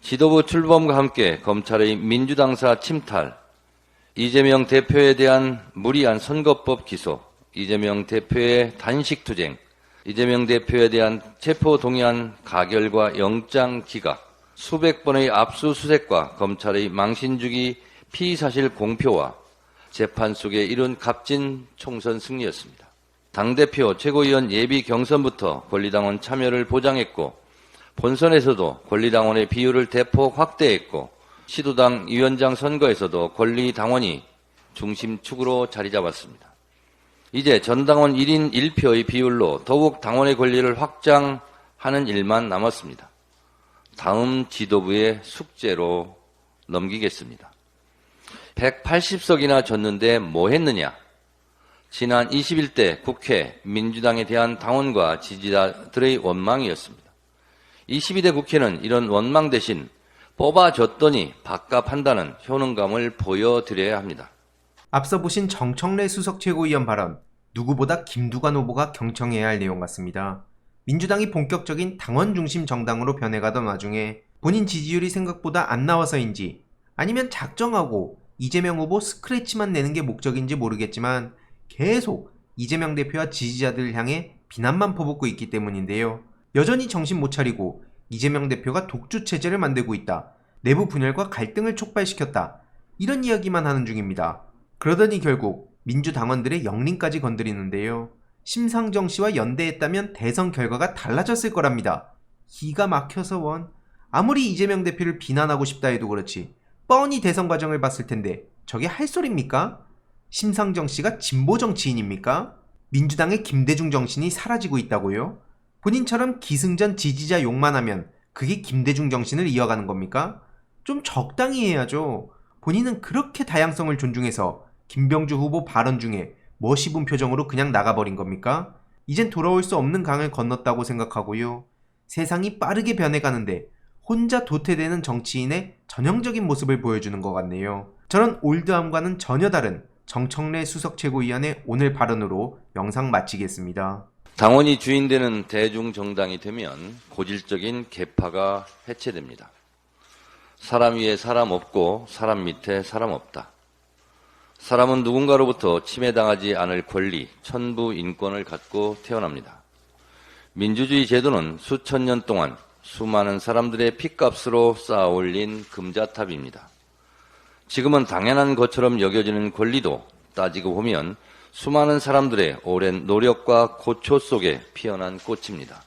지도부 출범과 함께 검찰의 민주당사 침탈, 이재명 대표에 대한 무리한 선거법 기소, 이재명 대표의 단식투쟁, 이재명 대표에 대한 체포동의안 가결과 영장 기각, 수백 번의 압수수색과 검찰의 망신주기 피의사실 공표와 재판 속에 이룬 값진 총선 승리였습니다. 당대표 최고위원 예비 경선부터 권리당원 참여를 보장했고 본선에서도 권리당원의 비율을 대폭 확대했고 시도당 위원장 선거에서도 권리당원이 중심축으로 자리 잡았습니다. 이제 전당원 1인 1표의 비율로 더욱 당원의 권리를 확장하는 일만 남았습니다. 다음 지도부의 숙제로 넘기겠습니다. 180석이나 졌는데 뭐 했느냐? 지난 21대 국회 민주당에 대한 당원과 지지자들의 원망이었습니다. 22대 국회는 이런 원망 대신 뽑아줬더니 밥값한다는 효능감을 보여드려야 합니다. 앞서 보신 정청래 수석 최고위원 발언, 누구보다 김두관 후보가 경청해야 할 내용 같습니다. 민주당이 본격적인 당원 중심 정당으로 변해가던 와중에 본인 지지율이 생각보다 안 나와서인지 아니면 작정하고 이재명 후보 스크래치만 내는 게 목적인지 모르겠지만 계속 이재명 대표와 지지자들을 향해 비난만 퍼붓고 있기 때문인데요. 여전히 정신 못 차리고 이재명 대표가 독주 체제를 만들고 있다, 내부 분열과 갈등을 촉발시켰다, 이런 이야기만 하는 중입니다. 그러더니 결국 민주당원들의 영린까지 건드리는데요. 심상정 씨와 연대했다면 대선 결과가 달라졌을 거랍니다. 기가 막혀서 원. 아무리 이재명 대표를 비난하고 싶다 해도 그렇지 뻔히 대선 과정을 봤을 텐데 저게 할 소리입니까? 심상정 씨가 진보 정치인입니까? 민주당의 김대중 정신이 사라지고 있다고요? 본인처럼 기승전 지지자 욕만 하면 그게 김대중 정신을 이어가는 겁니까? 좀 적당히 해야죠. 본인은 그렇게 다양성을 존중해서 김병주 후보 발언 중에 멋입은 표정으로 그냥 나가버린 겁니까? 이젠 돌아올 수 없는 강을 건넜다고 생각하고요. 세상이 빠르게 변해가는데 혼자 도태되는 정치인의 전형적인 모습을 보여주는 것 같네요. 저런 올드함과는 전혀 다른 정청래 수석 최고위원의 오늘 발언으로 영상 마치겠습니다. 당원이 주인되는 대중정당이 되면 고질적인 계파가 해체됩니다. 사람 위에 사람 없고 사람 밑에 사람 없다. 사람은 누군가로부터 침해당하지 않을 권리, 천부 인권을 갖고 태어납니다. 민주주의 제도는 수천 년 동안 수많은 사람들의 핏값으로 쌓아올린 금자탑입니다. 지금은 당연한 것처럼 여겨지는 권리도 따지고 보면 수많은 사람들의 오랜 노력과 고초 속에 피어난 꽃입니다.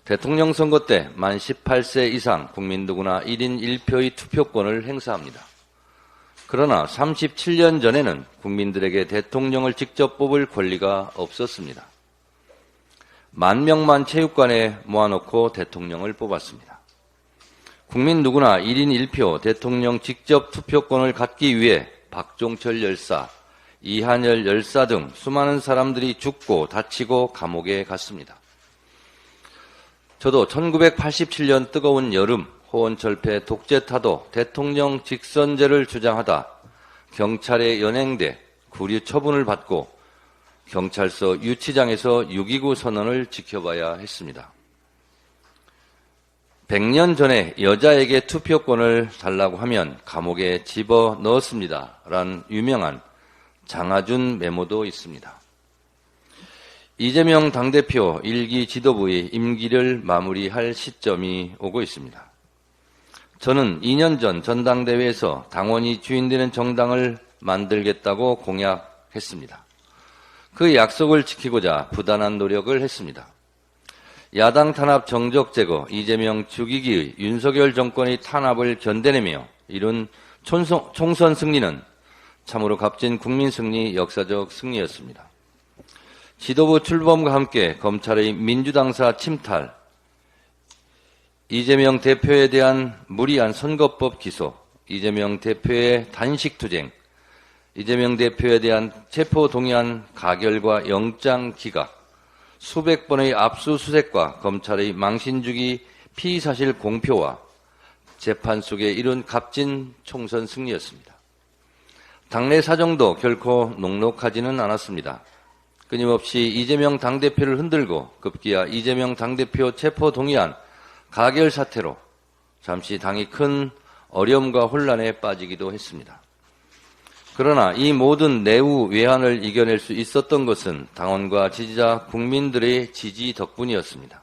대통령 선거 때 만 18세 이상 국민 누구나 1인 1표의 투표권을 행사합니다. 그러나 37년 전에는 국민들에게 대통령을 직접 뽑을 권리가 없었습니다. 10,000명만 체육관에 모아놓고 대통령을 뽑았습니다. 국민 누구나 1인 1표 대통령 직접 투표권을 갖기 위해 박종철 열사, 이한열 열사 등 수많은 사람들이 죽고 다치고 감옥에 갔습니다. 저도 1987년 뜨거운 여름 호원철폐 독재타도 대통령 직선제를 주장하다 경찰에 연행돼 구류 처분을 받고 경찰서 유치장에서 6.29 선언을 지켜봐야 했습니다. 100년 전에 여자에게 투표권을 달라고 하면 감옥에 집어넣었습니다. 란 유명한 장하준 메모도 있습니다. 이재명 당대표 1기 지도부의 임기를 마무리할 시점이 오고 있습니다. 저는 2년 전 전당대회에서 당원이 주인되는 정당을 만들겠다고 공약했습니다. 그 약속을 지키고자 부단한 노력을 했습니다. 야당 탄압 정적 제거, 이재명 죽이기의 윤석열 정권의 탄압을 견뎌내며 이룬 총선 승리는 참으로 값진 국민 승리, 역사적 승리였습니다. 지도부 출범과 함께 검찰의 민주당사 침탈, 이재명 대표에 대한 무리한 선거법 기소, 이재명 대표의 단식투쟁, 이재명 대표에 대한 체포동의안 가결과 영장 기각, 수백 번의 압수수색과 검찰의 망신주기 피의사실 공표와 재판 속에 이룬 값진 총선 승리였습니다. 당내 사정도 결코 녹록하지는 않았습니다. 끊임없이 이재명 당대표를 흔들고 급기야 이재명 당대표 체포동의안 가결 사태로 잠시 당이 큰 어려움과 혼란에 빠지기도 했습니다. 그러나 이 모든 내후 외환을 이겨낼 수 있었던 것은 당원과 지지자, 국민들의 지지 덕분이었습니다.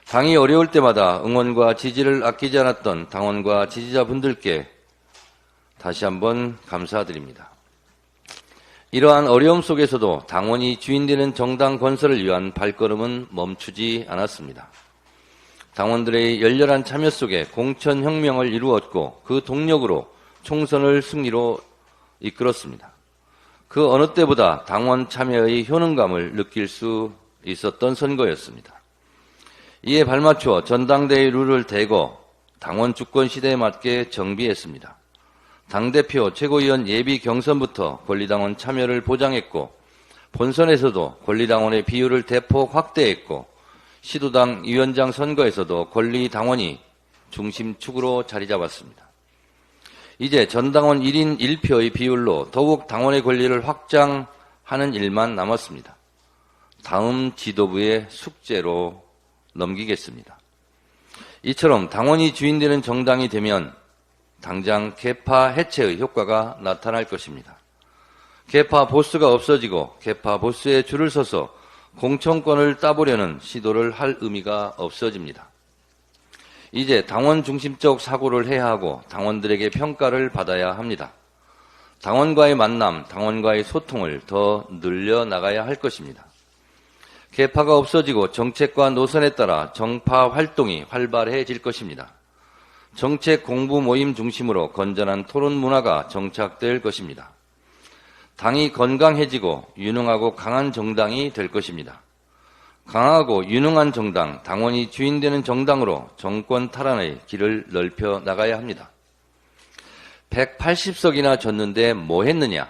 당이 어려울 때마다 응원과 지지를 아끼지 않았던 당원과 지지자분들께 다시 한번 감사드립니다. 이러한 어려움 속에서도 당원이 주인되는 정당 건설을 위한 발걸음은 멈추지 않았습니다. 당원들의 열렬한 참여 속에 공천혁명을 이루었고 그 동력으로 총선을 승리로 이끌었습니다. 그 어느 때보다 당원 참여의 효능감을 느낄 수 있었던 선거였습니다. 이에 발맞춰 전당대회 룰을 대거 당원 주권 시대에 맞게 정비했습니다. 당대표, 최고위원 예비 경선부터 권리당원 참여를 보장했고 본선에서도 권리당원의 비율을 대폭 확대했고 시도당 위원장 선거에서도 권리당원이 중심축으로 자리 잡았습니다. 이제 전당원 1인 1표의 비율로 더욱 당원의 권리를 확장하는 일만 남았습니다. 다음 지도부의 숙제로 넘기겠습니다. 이처럼 당원이 주인되는 정당이 되면 당장 계파 해체의 효과가 나타날 것입니다. 계파 보스가 없어지고 계파 보스에 줄을 서서 공천권을 따보려는 시도를 할 의미가 없어집니다. 이제 당원 중심적 사고를 해야 하고 당원들에게 평가를 받아야 합니다. 당원과의 만남, 당원과의 소통을 더 늘려나가야 할 것입니다. 계파가 없어지고 정책과 노선에 따라 정파 활동이 활발해질 것입니다. 정책 공부 모임 중심으로 건전한 토론 문화가 정착될 것입니다. 당이 건강해지고 유능하고 강한 정당이 될 것입니다. 강하고 유능한 정당, 당원이 주인되는 정당으로 정권 탈환의 길을 넓혀 나가야 합니다. 180석이나 졌는데 뭐 했느냐?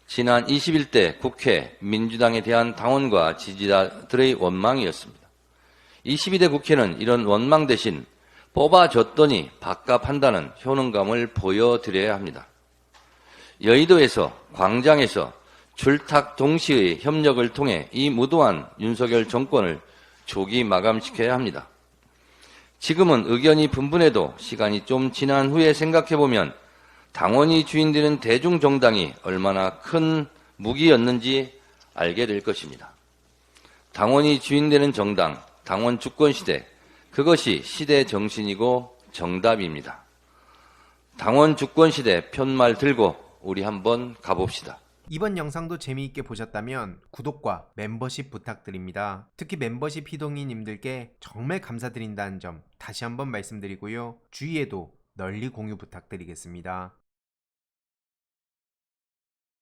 지난 21대 국회 민주당에 대한 당원과 지지자들의 원망이었습니다. 22대 국회는 이런 원망 대신 뽑아줬더니 밥값한다는 효능감을 보여드려야 합니다. 여의도에서, 광장에서 줄탁 동시의 협력을 통해 이 무도한 윤석열 정권을 조기 마감시켜야 합니다. 지금은 의견이 분분해도 시간이 좀 지난 후에 생각해보면 당원이 주인되는 대중정당이 얼마나 큰 무기였는지 알게 될 것입니다. 당원이 주인되는 정당, 당원 주권시대, 그것이 시대 정신이고 정답입니다. 당원 주권시대 편말 들고 우리 한번 가봅시다. 이번 영상도 재미있게 보셨다면 구독과 멤버십 부탁드립니다. 특히 멤버십 희동이님들께 정말 감사드린다는 점 다시 한번 말씀드리고요. 주위에도 널리 공유 부탁드리겠습니다.